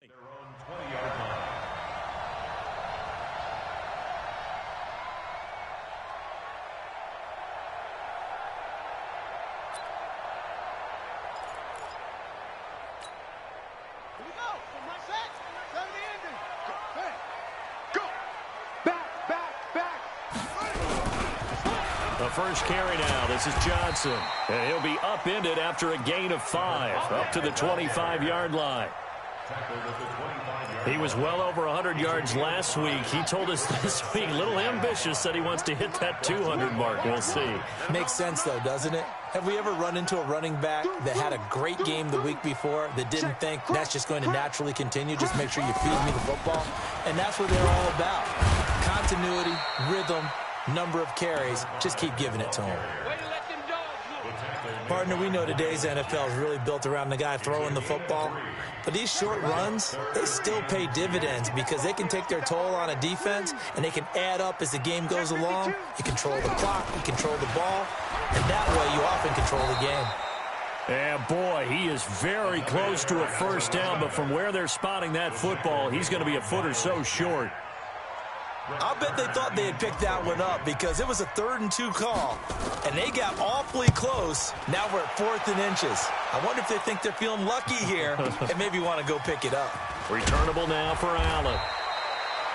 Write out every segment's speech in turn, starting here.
The first carry now. This is Johnson. And he'll be upended after a gain of 5 up to the 25-yard line. He was well over 100 yards last week. He told us this week, a little ambitious, said he wants to hit that 200 mark. We'll see. Makes sense, though, doesn't it? Have we ever run into a running back that had a great game the week before that didn't think that's just going to naturally continue? Just make sure you feed me the football. And that's what they're all about. Continuity, rhythm, number of carries. Just keep giving it to him. Partner, we know today's NFL is really built around the guy throwing the football. But these short runs, they still pay dividends because they can take their toll on a defense and they can add up as the game goes along. You control the clock, you control the ball, and that way you often control the game. And boy, he is very close to a first down, but from where they're spotting that football, he's going to be a foot or so short. I'll bet they thought they had picked that one up because it was a 3rd and 2 call, and they got awfully close. Now we're at 4th and inches. I wonder if they think they're feeling lucky here and maybe want to go pick it up. Returnable now for Allen.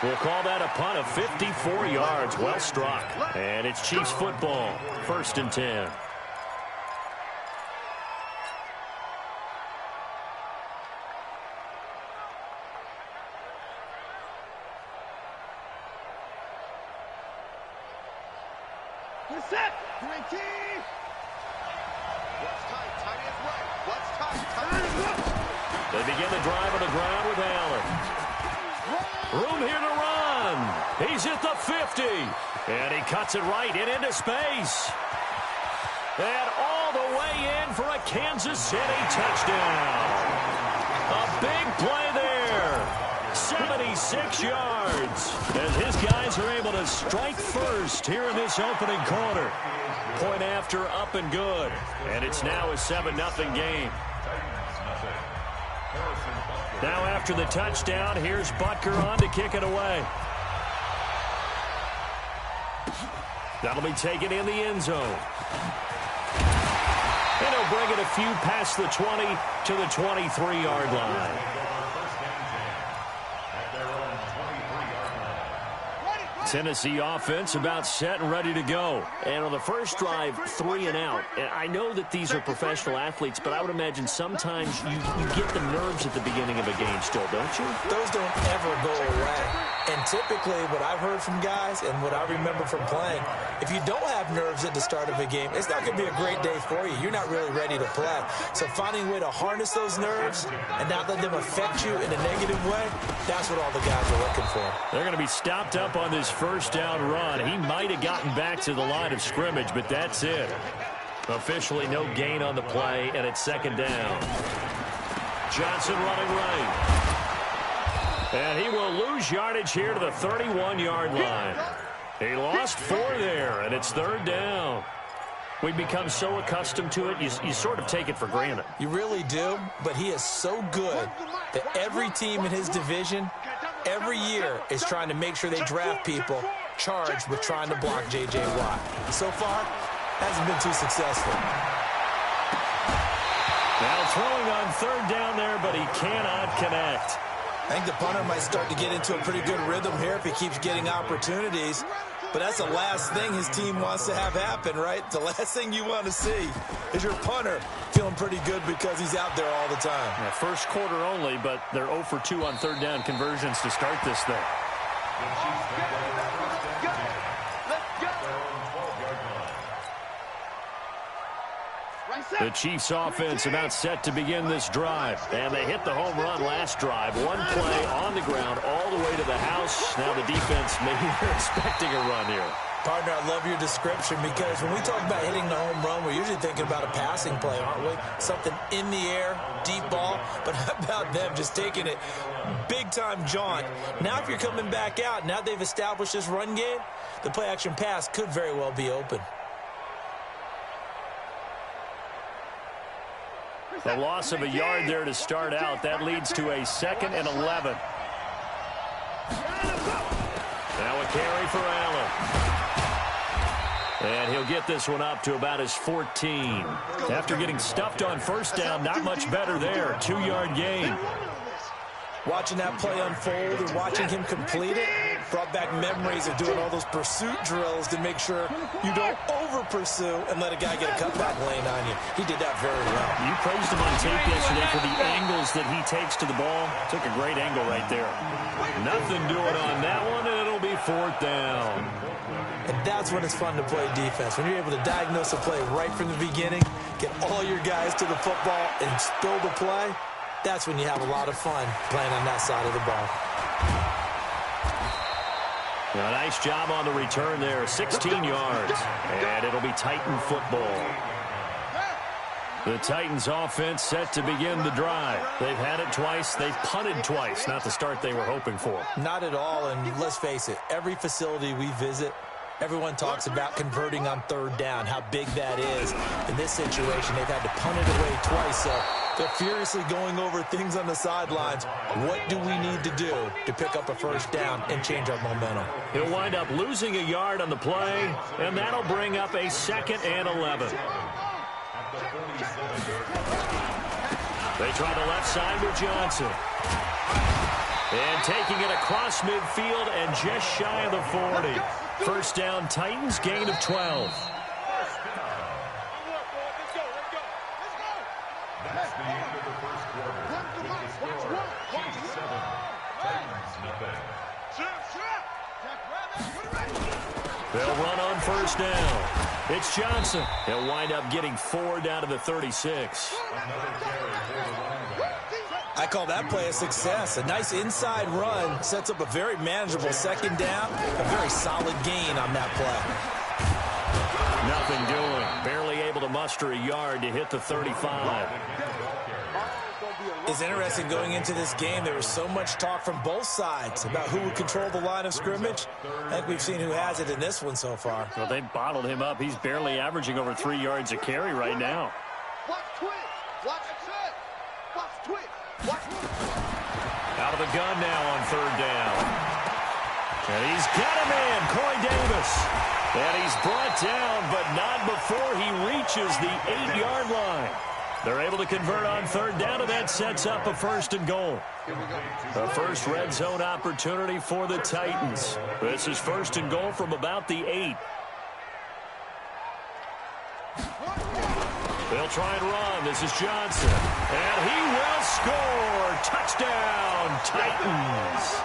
We'll call that a punt of 54 yards. Well struck. And it's Chiefs football. 1st and 10. Set. What's tight? Tight is right. What's tight? Tight is right. They begin the drive on the ground with Allen. Room here to run. He's at the 50. And he cuts it right into space. And all the way in for a Kansas City touchdown. A big play there. 76 yards as his guys are able to strike first here in this opening quarter. Point after, up and good. And it's now a 7-0 game. Now after the touchdown, here's Butker on to kick it away. That'll be taken in the end zone. And he'll bring it a few past the 20 to the 23-yard line. Tennessee offense about set and ready to go. And on the first drive, 3 and out. And I know that these are professional athletes, but I would imagine sometimes you get the nerves at the beginning of a game still, don't you? Those don't ever go away. And typically what I've heard from guys and what I remember from playing, if you don't have nerves at the start of a game, it's not going to be a great day for you. You're not really ready to play. So finding a way to harness those nerves and not let them affect you in a negative way, that's what all the guys are looking for. They're going to be stopped up on this first down run. He might have gotten back to the line of scrimmage, but that's it. Officially no gain on the play, and it's 2nd down. Johnson running right. And he will lose yardage here to the 31-yard line. He lost 4 there, and it's 3rd down. We've become so accustomed to it, you sort of take it for granted. You really do, but he is so good that every team in his division, every year, is trying to make sure they draft people charged with trying to block J.J. Watt. So far, hasn't been too successful. Now throwing on 3rd down there, but he cannot connect. I think the punter might start to get into a pretty good rhythm here if he keeps getting opportunities. But that's the last thing his team wants to have happen, right? The last thing you want to see is your punter feeling pretty good because he's out there all the time. Yeah, first quarter only, but they're 0 for 2 on 3rd down conversions to start this thing. The Chiefs offense about set to begin this drive. And they hit the home run last drive. One play on the ground all the way to the house. Now the defense, maybe they're expecting a run here. Partner, I love your description because when we talk about hitting the home run, we're usually thinking about a passing play, aren't we? Something in the air, deep ball. But how about them just taking it big-time jaunt? Now if you're coming back out, now they've established this run game, the play-action pass could very well be open. The loss of a yard there to start out. That leads to a 2nd and 11. Now a carry for Allen. And he'll get this one up to about his 14. After getting stuffed on first down, not much better there. 2-yard gain. Watching that play unfold and watching him complete it brought back memories of doing all those pursuit drills to make sure you don't over-pursue and let a guy get a cutback lane on you. He did that very well. You praised him on tape yesterday for the angles that he takes to the ball. Took a great angle right there. Nothing doing on that one, and it'll be 4th down. And that's when it's fun to play defense. When you're able to diagnose a play right from the beginning, get all your guys to the football, and spill the play, that's when you have a lot of fun playing on that side of the ball. A nice job on the return there, 16 yards, and it'll be Titan football. The Titans offense set to begin the drive. They've had it twice. They've punted twice. Not the start they were hoping for. Not at all, and let's face it, every facility we visit, everyone talks about converting on 3rd down, how big that is. In this situation, they've had to punt it away twice, so they're furiously going over things on the sidelines. What do we need to do to pick up a 1st down and change our momentum? He'll wind up losing a yard on the play, and that'll bring up a 2nd and 11. They try the left side with Johnson. And taking it across midfield and just shy of the 40. 1st down, Titans, gain of 12. That's the end of the first quarter. With the score, Chiefs 7, Titans nothing. They'll run on 1st down. It's Johnson. He'll wind up getting 4 down to the 36. I call that play a success. A nice inside run sets up a very manageable 2nd down. A very solid gain on that play. Nothing doing. Barely able to muster a yard to hit the 35. It's interesting going into this game. There was so much talk from both sides about who would control the line of scrimmage. I think we've seen who has it in this one so far. Well, they bottled him up. He's barely averaging over 3 yards a carry right now. Watch twitch. Watch it. Watch twitch. Watch twitch. Out of the gun now on 3rd down. And he's got him in, Corey Davis. And he's brought down, but not before he reaches the 8-yard line. They're able to convert on 3rd down, and that sets up a 1st and goal. The first red zone opportunity for the Titans. This is 1st and goal from about the 8. They'll try and run. This is Johnson. And he will score. Touchdown, Titans.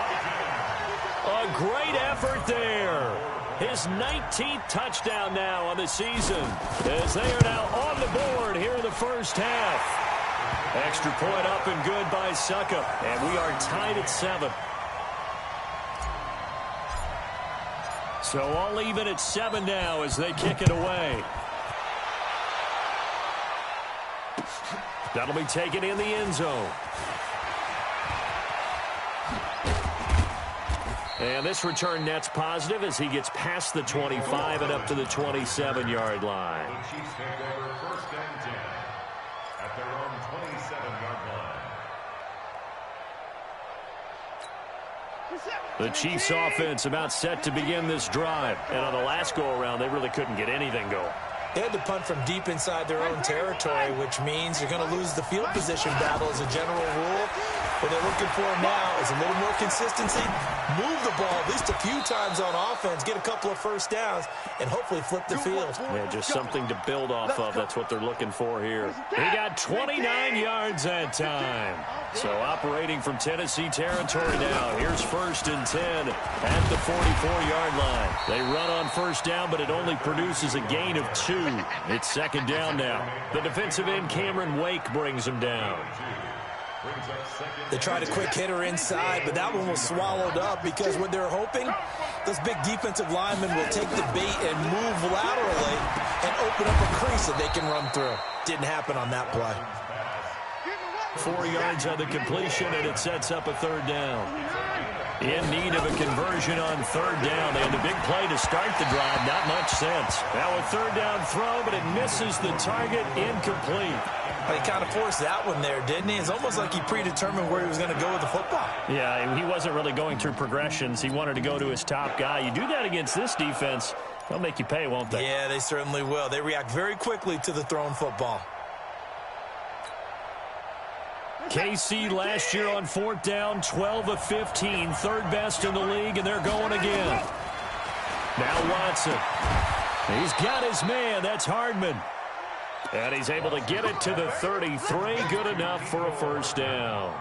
A great effort there. His 19th touchdown now on the season, as they are now on the board here in the 1st half. Extra point up and good by Suckup, and we are tied at 7. So all even at 7 now as they kick it away. That'll be taken in the end zone. And this return net's positive as he gets past the 25 and up to the 27-yard line. The Chiefs take over 1st and 10 at their own 27-yard line. The Chiefs offense about set to begin this drive. And on the last go-around, they really couldn't get anything going. They had to punt from deep inside their own territory, which means you're going to lose the field position battle as a general rule. What they're looking for now is a little more consistency, move the ball at least a few times on offense, get a couple of 1st downs, and hopefully flip the field. Yeah, just something to build off of. That's what they're looking for here. He got 29 yards that time. So operating from Tennessee territory now. Here's 1st and 10 at the 44-yard line. They run on 1st down, but it only produces a gain of 2. It's 2nd down now. The defensive end, Cameron Wake, brings him down. They tried a quick hitter inside, but that one was swallowed up because what they're hoping, those big defensive linemen will take the bait and move laterally and open up a crease that they can run through. Didn't happen on that play. 4 yards on the completion, and it sets up a 3rd down. In need of a conversion on 3rd down. They had the big play to start the drive. Not much sense. Now a 3rd down throw, but it misses the target. Incomplete. He kind of forced that one there, didn't he? It's almost like he predetermined where he was going to go with the football. Yeah, he wasn't really going through progressions. He wanted to go to his top guy. You do that against this defense, they'll make you pay, won't they? Yeah, they certainly will. They react very quickly to the thrown football. KC last year on 4th down, 12 of 15, third best in the league, and they're going again. Now Watson. He's got his man. That's Hardman. And he's able to get it to the 33. Good enough for a first down.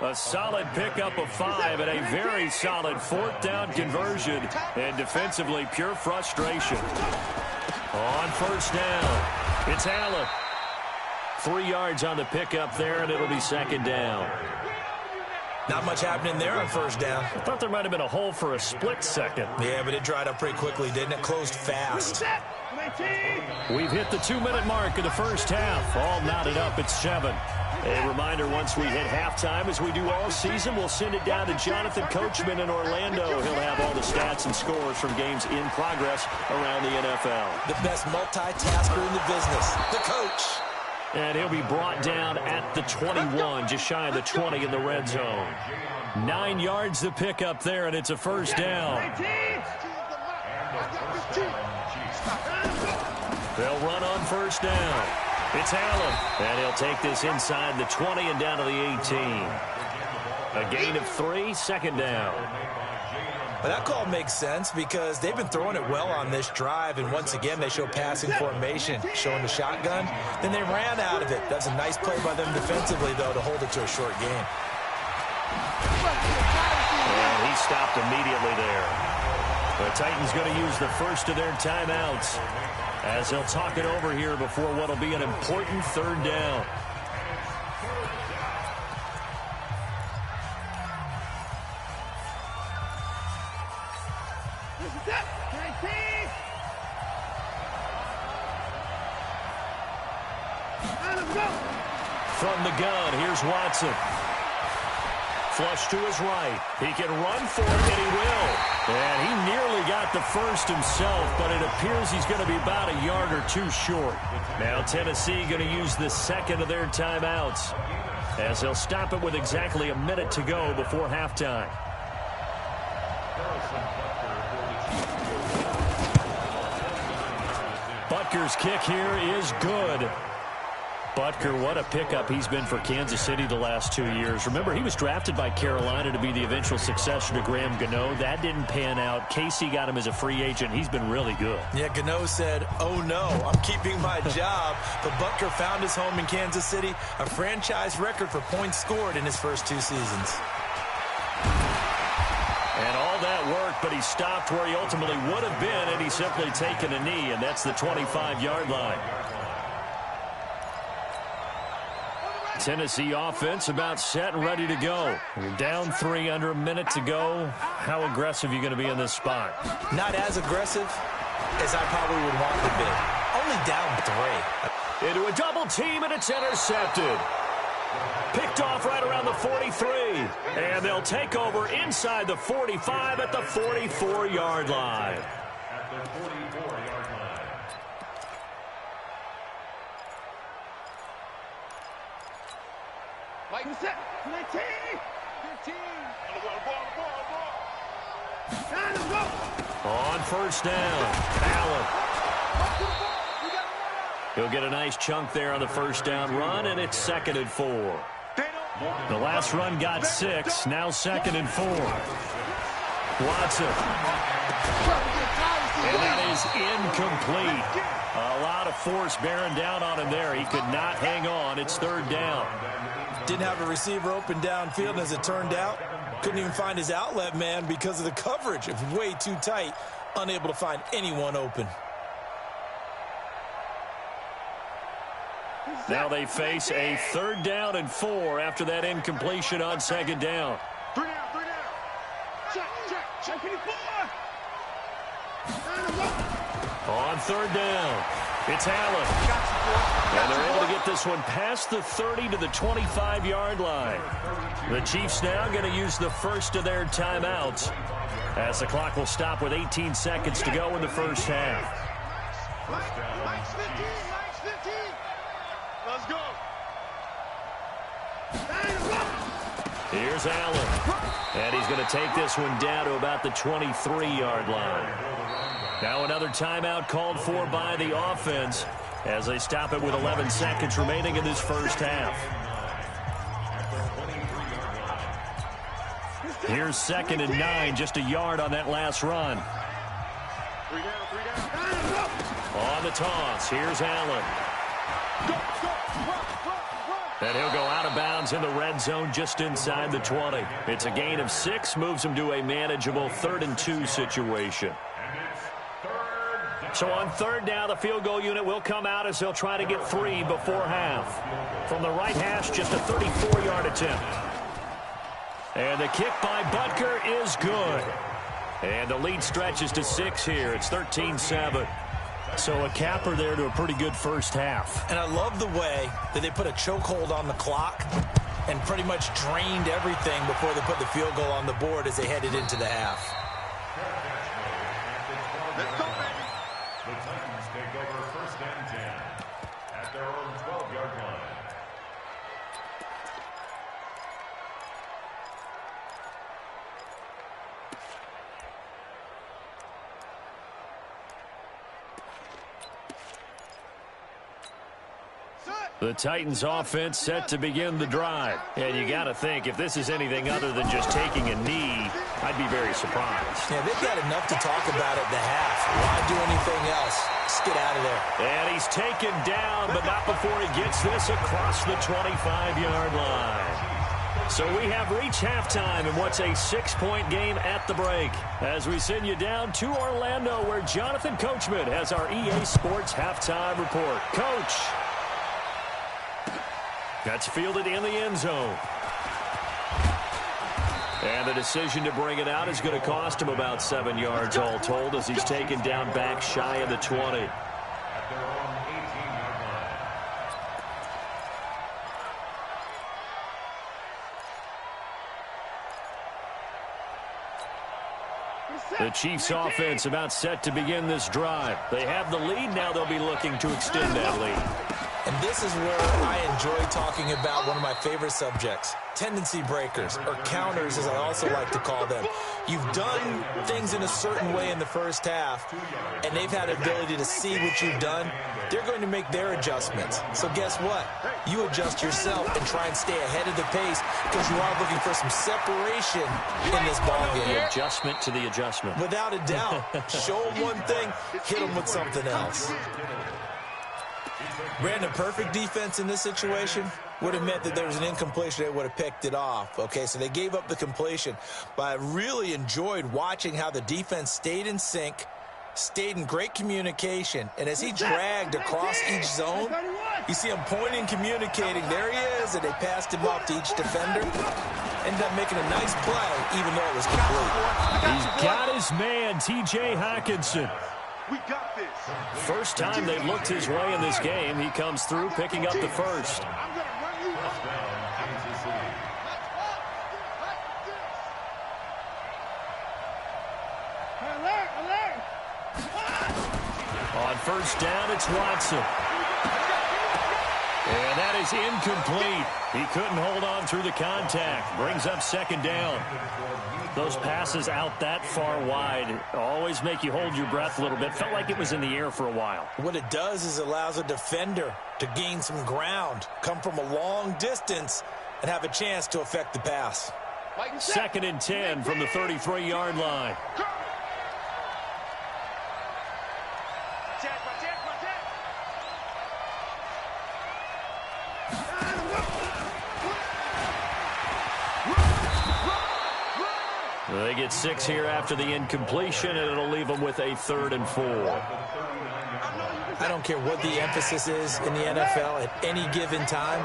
A solid pickup of 5 and a very solid 4th down conversion. And defensively, pure frustration. On first down, it's Allen. 3 yards on the pickup there, and it'll be second down. Not much happening there on first down. I thought there might have been a hole for a split second. Yeah, but it dried up pretty quickly, didn't it? Closed fast. We've hit the 2-minute mark of the first half. All knotted up at 7. A reminder, once we hit halftime, as we do all season, we'll send it down to Jonathan Coachman in Orlando. He'll have all the stats and scores from games in progress around the NFL. The best multitasker in the business, the coach. And he'll be brought down at the 21, just shy of the 20 in the red zone. 9 yards to pick up there, and it's a first down. They'll run on first down. It's Allen, and he'll take this inside the 20 and down to the 18. A gain of 3, second down. But that call makes sense because they've been throwing it well on this drive, and once again they show passing formation, showing the shotgun. Then they ran out of it. That's a nice play by them defensively, though, to hold it to a short game. And he stopped immediately there. The Titans going to use the first of their timeouts as they'll talk it over here before what will be an important third down. From the gun, here's Watson. Flush to his right. He can run for it, and he will. And he nearly got the first himself, but it appears he's going to be about a yard or 2 short. Now Tennessee going to use the second of their timeouts as they'll stop it with exactly a minute to go before halftime. Butker's kick here is good. Butker, what a pickup he's been for Kansas City the last 2 years. Remember, he was drafted by Carolina to be the eventual successor to Graham Gano. That didn't pan out. KC got him as a free agent. He's been really good. Yeah, Gano said, oh no, I'm keeping my job. But Butker found his home in Kansas City, a franchise record for points scored in his first 2 seasons. And all that work, but he stopped where he ultimately would have been had he simply taken a knee, and that's the 25-yard line. Tennessee offense about set and ready to go. You're down 3, under a minute to go. How aggressive are you going to be in this spot? Not as aggressive as I probably would want to be. Only down 3. Into a double team, and it's intercepted. Picked off right around the 43. And they'll take over inside the 45 at the 44-yard line. At the 44-yard line. Like set. 19. 15. On first down, Allen. He'll get a nice chunk there on the first down run, and it's 2nd and 4. The last run got 6, now 2nd and 4. Watson. And that is incomplete. A lot of force bearing down on him there. He could not hang on. It's 3rd down. Didn't have a receiver open downfield, and as it turned out, couldn't even find his outlet man because of the coverage. It was way too tight, unable to find anyone open. Now they face a 3rd down and 4 after that incompletion on 2nd down. 3 down. Check 54. On 3rd down, it's Allen. And they're able to get this one past the 30 to the 25-yard line. The Chiefs now going to use the first of their timeouts as the clock will stop with 18 seconds to go in the first half. Max 15. Let's go. Here's Allen. And he's going to take this one down to about the 23-yard line. Now another timeout called for by the offense as they stop it with 11 seconds remaining in this first half. Here's 2nd and 9, just a yard on that last run. On the toss, here's Allen. And he'll go out of bounds in the red zone just inside the 20. It's a gain of 6, moves him to a manageable 3rd and 2 situation. So on 3rd down, the field goal unit will come out as they'll try to get 3 before half. From the right hash, just a 34-yard attempt. And the kick by Butker is good. And the lead stretches to 6 here. It's 13-7. So a capper there to a pretty good first half. And I love the way that they put a chokehold on the clock and pretty much drained everything before they put the field goal on the board as they headed into the half. Let's go, baby. The Titans take over 1st and 10 at their own 12-yard line. The Titans offense set to begin the drive. And you got to think, if this is anything other than just taking a knee, I'd be very surprised. Yeah, they've got enough to talk about at the half. Why do anything else? Just get out of there. And he's taken down, but not before he gets this across the 25-yard line. So we have reached halftime in what's a 6-point game at the break. As we send you down to Orlando, where Jonathan Coachman has our EA Sports halftime report. Coach. That's fielded in the end zone. And the decision to bring it out is going to cost him about 7 yards all told as he's taken down back shy of the 20. At their own 18-yard line. The Chiefs offense about set to begin this drive. They have the lead. Now they'll be looking to extend that lead. And this is where I enjoy talking about one of my favorite subjects, tendency breakers, or counters as I also like to call them. You've done things in a certain way in the first half, and they've had ability to see what you've done. They're going to make their adjustments. So guess what? You adjust yourself and try and stay ahead of the pace because you are looking for some separation in this ballgame. The adjustment to the adjustment. Without a doubt. Show them one thing, hit them with something else. Brandon, perfect defense in this situation would have meant that there was an incompletion. They would have picked it off. Okay, so they gave up the completion. But I really enjoyed watching how the defense stayed in sync, stayed in great communication. And as he dragged across each zone, you see him pointing, communicating. There he is, and they passed him off to each defender. Ended up making a nice play, even though it was complete. He's got his man, T.J. Hockenson. We got this. First time they looked his way in this game, he comes through picking up the first. I'm going to run you First down, Kansas City. On first down, it's Watson. And that is incomplete. He couldn't hold on through the contact. Brings up 2nd down. Those passes out that far wide always make you hold your breath a little bit. Felt like it was in the air for a while. What it does is allows a defender to gain some ground, come from a long distance, and have a chance to affect the pass. 2nd and 10 from the 33-yard line. They get 6 here after the incompletion, and it'll leave them with a 3rd and 4. I don't care what the emphasis is in the NFL at any given time.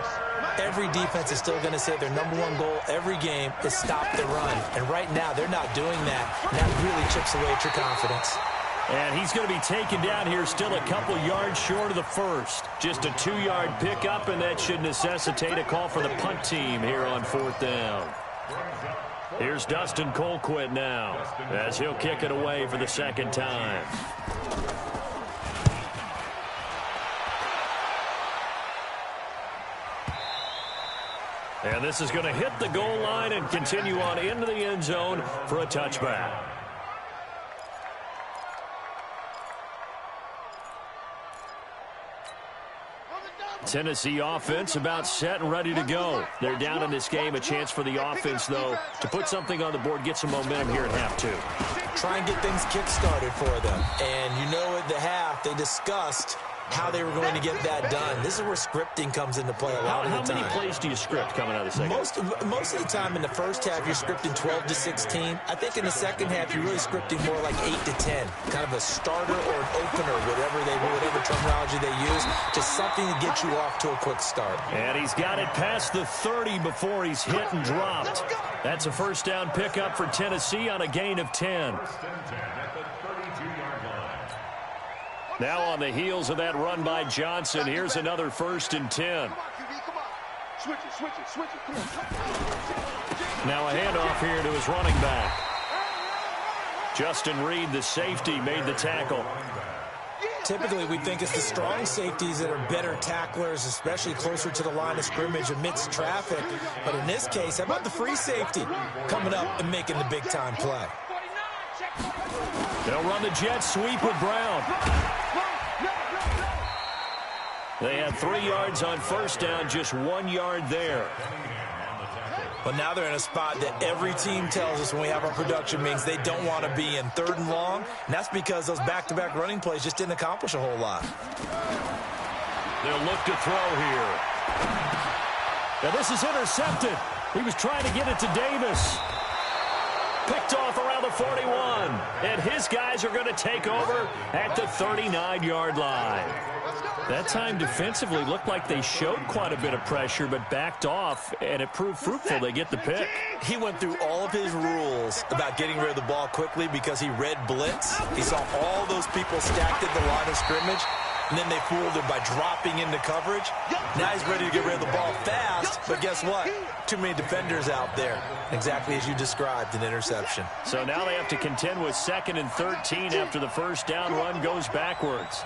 Every defense is still going to say their #1 goal every game is stop the run. And right now, they're not doing that. And that really chips away at your confidence. And he's going to be taken down here still a couple yards short of the first. Just a 2-yard pickup, and that should necessitate a call for the punt team here on 4th down. Here's Dustin Colquitt now as he'll kick it away for the 2nd time. And this is going to hit the goal line and continue on into the end zone for a touchback. Tennessee offense about set and ready to go. They're down in this game. A chance for the offense, though, to put something on the board, get some momentum here at half two. Try and get things kick-started for them. And you know at the half, they discussed how they were going to get that done. This is where scripting comes into play a lot of the time. How many plays do you script coming out of the second? Most of the time in the first half, you're scripting 12 to 16. I think in the second half, you're really scripting more like 8 to 10. Kind of a starter or an opener, whatever terminology they use. Just something to get you off to a quick start. And he's got it past the 30 before he's hit and dropped. That's a first down pickup for Tennessee on a gain of 10. Now on the heels of that run by Johnson, here's another 1st and 10. Switch it. Come on. Now a handoff here to his running back. Justin Reed, the safety, made the tackle. Typically, we think it's the strong safeties that are better tacklers, especially closer to the line of scrimmage amidst traffic. But in this case, how about the free safety coming up and making the big-time play? They'll run the jet sweep with Brown. They had 3 yards on first down, just 1 yard there. But now they're in a spot that every team tells us when we have our production meetings they don't want to be in, 3rd and long. And that's because those back-to-back running plays just didn't accomplish a whole lot. They'll look to throw here. Now this is intercepted. He was trying to get it to Davis. Picked off around the 41. And his guys are going to take over at the 39-yard line. That time defensively looked like they showed quite a bit of pressure but backed off, and it proved fruitful. They get the pick. He went through all of his rules about getting rid of the ball quickly because he read blitz. He saw all those people stacked at the line of scrimmage, and then they fooled him by dropping into coverage. Now he's ready to get rid of the ball fast, but guess what? Too many defenders out there. Exactly as you described, an interception. So now they have to contend with 2nd and 13 after the first down run goes backwards.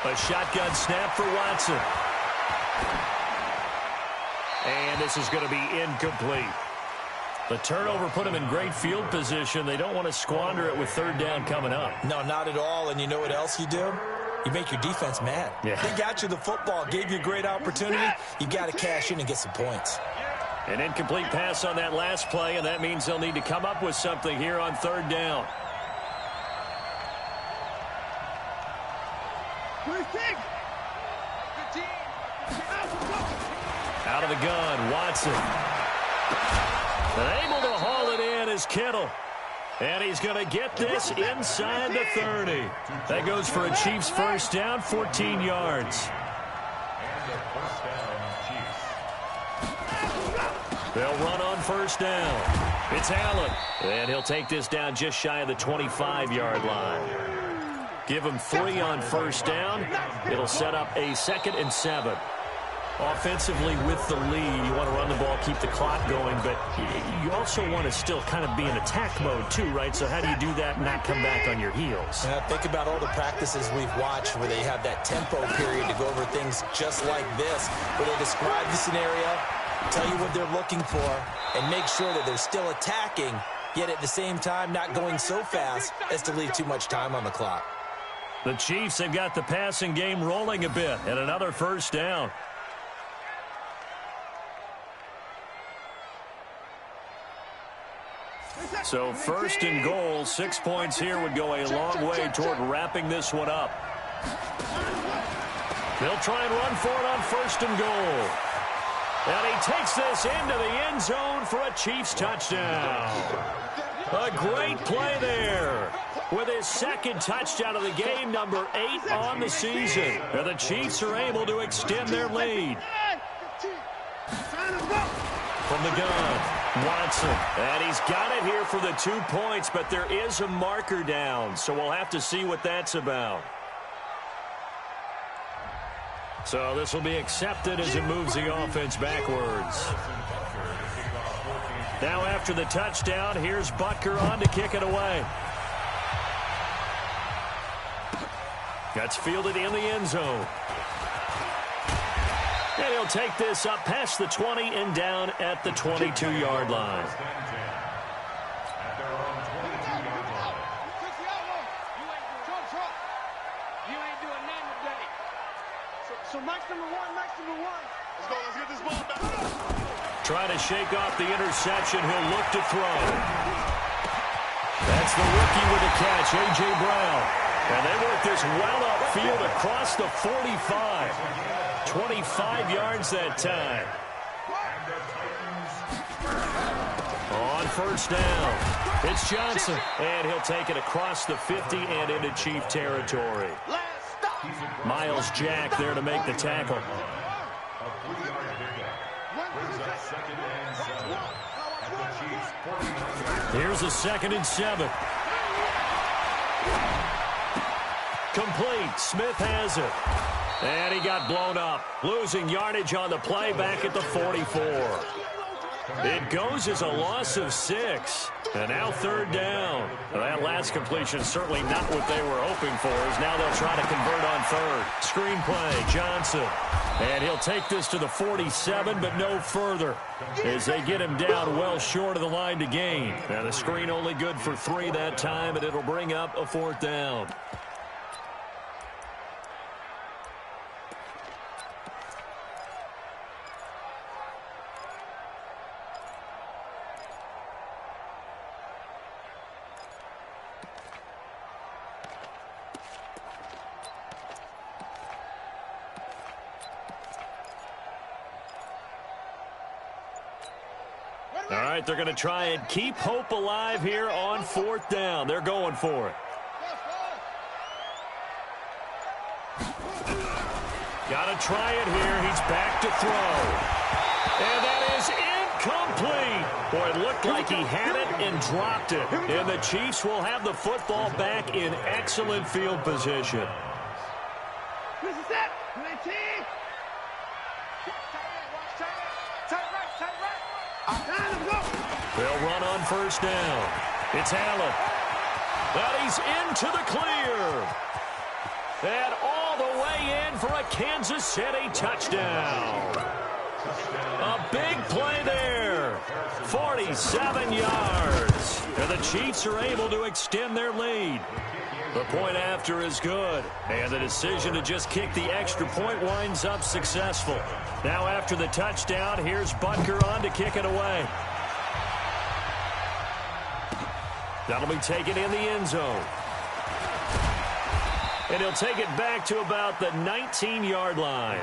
A shotgun snap for Watson. And this is going to be incomplete. The turnover put them in great field position. They don't want to squander it with 3rd down coming up. No, not at all. And you know what else you do? You make your defense mad. Yeah. They got you the football, gave you a great opportunity. You got to cash in and get some points. An incomplete pass on that last play, and that means they'll need to come up with something here on 3rd down. Out of the gun, Watson. And able to haul it in is Kittle. And he's going to get this inside the 30. That goes for a Chiefs first down, 14 yards. They'll run on first down. It's Allen. And he'll take this down just shy of the 25-yard line. Give him 3 on first down. It'll set up a 2nd and 7. Offensively with the lead, you want to run the ball, keep the clock going, but you also want to still kind of be in attack mode too, right? So how do you do that and not come back on your heels? Think about all the practices we've watched where they have that tempo period to go over things just like this, where they describe the scenario, tell you what they're looking for, and make sure that they're still attacking, yet at the same time not going so fast as to leave too much time on the clock. The Chiefs have got the passing game rolling a bit, and another first down. So 1st and goal, 6 points here would go a long way toward wrapping this one up. They'll try and run for it on 1st and goal. And he takes this into the end zone for a Chiefs touchdown. A great play there with his 2nd touchdown of the game, number 8 on the season. And the Chiefs are able to extend their lead. From the gun, Watson. And he's got it here for the 2 points, but there is a marker down, so we'll have to see what that's about. So this will be accepted as it moves the offense backwards. Now after the touchdown, here's Butker on to kick it away. That's fielded in the end zone. And he'll they'll take this up past the 20 and down at the 22-yard line. At their own 22-yard line. You ain't doing nothing today. So Mike's number one. Let's go. Let's get this ball back. Trying to shake off the interception. He'll look to throw. That's the rookie with the catch, A.J. Brown. And they work this well upfield across the 45. 25 yards that time. On first down, it's Johnson. And he'll take it across the 50 and into Chief territory. Miles Jack there to make the tackle. A 3-yard pickup brings up 2nd and 7 at the Chiefs' 49. Here's a 2nd and 7. Complete. Smith has it. And he got blown up. Losing yardage on the play back at the 44. It goes as a loss of 6. And now 3rd down. That last completion certainly not what they were hoping for, as now they'll try to convert on 3rd. Screen play, Johnson. And he'll take this to the 47, but no further, as they get him down well short of the line to gain. Now the screen only good for 3 that time, and it'll bring up a 4th down. All right, they're going to try and keep hope alive here on 4th down. They're going for it. Got to try it here. He's back to throw. And that is incomplete. Boy, it looked like he had it and dropped it. And the Chiefs will have the football back in excellent field position. This is it. 19. They'll run on first down. It's Allen. But he's into the clear. And all the way in for a Kansas City touchdown. A big play there. 47 yards. And the Chiefs are able to extend their lead. The point after is good. And the decision to just kick the extra point winds up successful. Now after the touchdown, here's Butker on to kick it away. That'll be taken in the end zone. And he'll take it back to about the 19-yard line.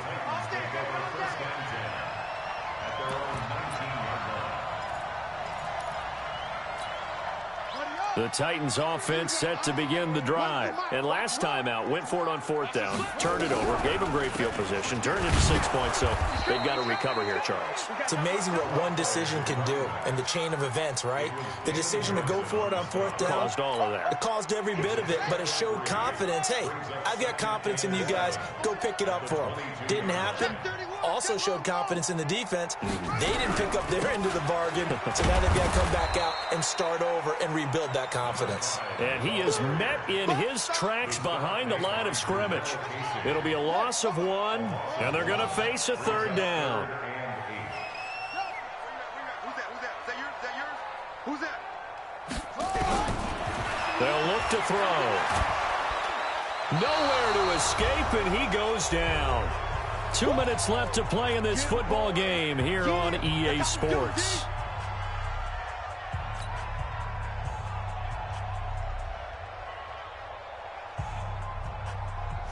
The Titans offense set to begin the drive. And last time out, went for it on 4th down, turned it over, gave them great field position, turned it to 6 points, so they've got to recover here, Charles. It's amazing what one decision can do in the chain of events, right? The decision to go for it on 4th down. Caused all of that. It caused every bit of it, but it showed confidence. Hey, I've got confidence in you guys. Go pick it up for them. Didn't happen. Also showed confidence in the defense. They didn't pick up their end of the bargain, so now they've got to come back out and start over and rebuild that confidence. And he is met in his tracks behind the line of scrimmage. It'll be a loss of 1, and they're going to face a 3rd down. Who's that? They'll look to throw. Nowhere to escape, and he goes down. 2 minutes left to play in this football game here on EA Sports.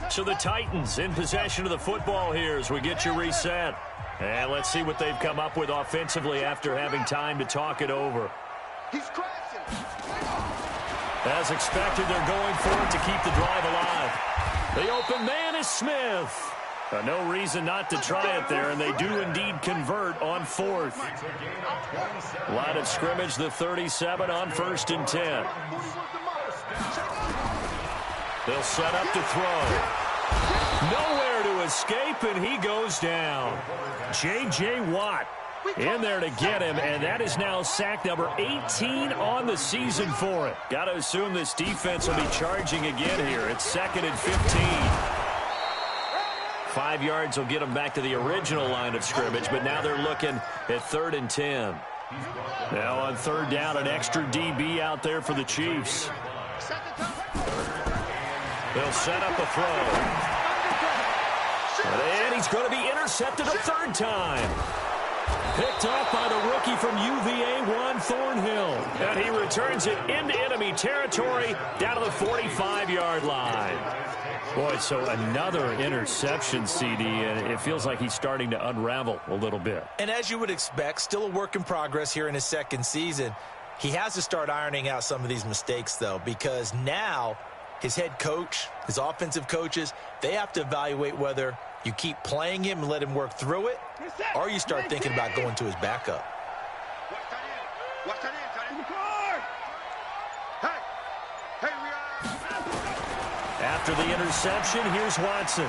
So the Titans in possession of the football here as we get you reset. And let's see what they've come up with offensively after having time to talk it over. He's crashing. As expected, they're going for it to keep the drive alive. The open man is Smith. No reason not to try it there, and they do indeed convert on 4th. Line of scrimmage, the 37 on 1st and 10. They'll set up to throw. Nowhere to escape, and he goes down. J.J. Watt in there to get him, and that is now sack number 18 on the season for it. Got to assume this defense will be charging again here. It's 2nd and 15. 5 yards will get them back to the original line of scrimmage, but now they're looking at 3rd and 10. Now on 3rd down, an extra DB out there for the Chiefs. They'll set up a throw. And he's going to be intercepted a 3rd time. Picked off by the rookie from UVA, Juan Thornhill. And he returns it into enemy territory down to the 45-yard line. Boy, so another interception, CD, and it feels like he's starting to unravel a little bit. And as you would expect, still a work in progress here in his 2nd season. He has to start ironing out some of these mistakes, though, because now his head coach, his offensive coaches, they have to evaluate whether you keep playing him and let him work through it, or you start thinking about going to his backup. After the interception, here's Watson.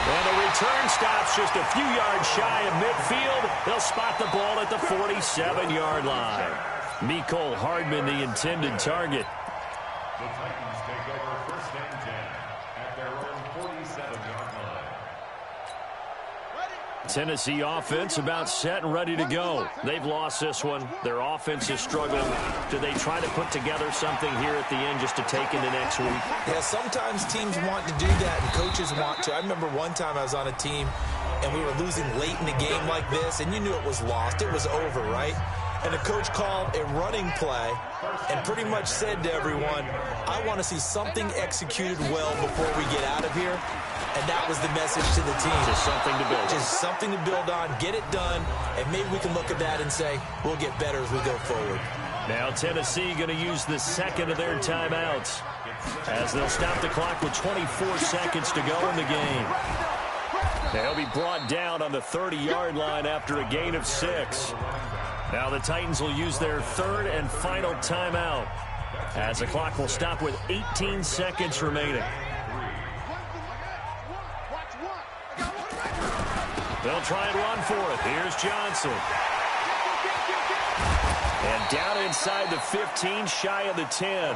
And the return stops just a few yards shy of midfield. They'll spot the ball at the 47-yard line. Mecole Hardman, the intended target. The Titans take over 1st and 10 at their own 47-yard line. Tennessee offense about set and ready to go. They've lost this one. Their offense is struggling. Do they try to put together something here at the end just to take into next week? Yeah, sometimes teams want to do that and coaches want to. I remember one time I was on a team and we were losing late in the game like this, and you knew it was lost. It was over, right? And the coach called a running play and pretty much said to everyone, I want to see something executed well before we get out of here. And that was the message to the team. Just something to build on. Just something to build on, get it done, and maybe we can look at that and say, we'll get better as we go forward. Now Tennessee going to use the 2nd of their timeouts as they'll stop the clock with 24 seconds to go in the game. They'll be brought down on the 30-yard line after a gain of 6. Now the Titans will use their 3rd and final timeout as the clock will stop with 18 seconds remaining. They'll try and run for it. Here's Johnson. And down inside the 15, shy of the 10.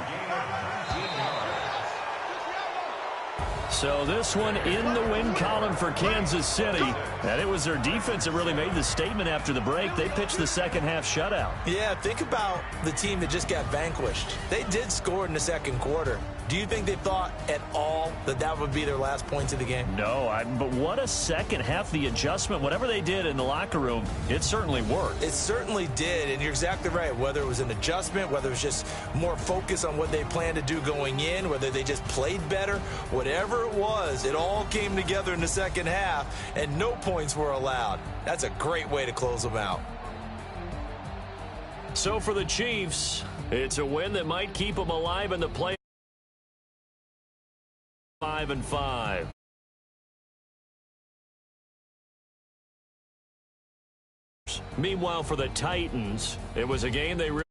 So this one in the win column for Kansas City. And it was their defense that really made the statement after the break. They pitched the 2nd half shutout. Yeah, think about the team that just got vanquished. They did score in the 2nd quarter. Do you think they thought at all that that would be their last points of the game? No, but what a 2nd half. The adjustment, whatever they did in the locker room, it certainly worked. It certainly did, and you're exactly right. Whether it was an adjustment, whether it was just more focus on what they planned to do going in, whether they just played better, whatever it was, it all came together in the 2nd half, and no points were allowed. That's a great way to close them out. So for the Chiefs, it's a win that might keep them alive in the play. 5-5. Meanwhile, for the Titans, it was a game they really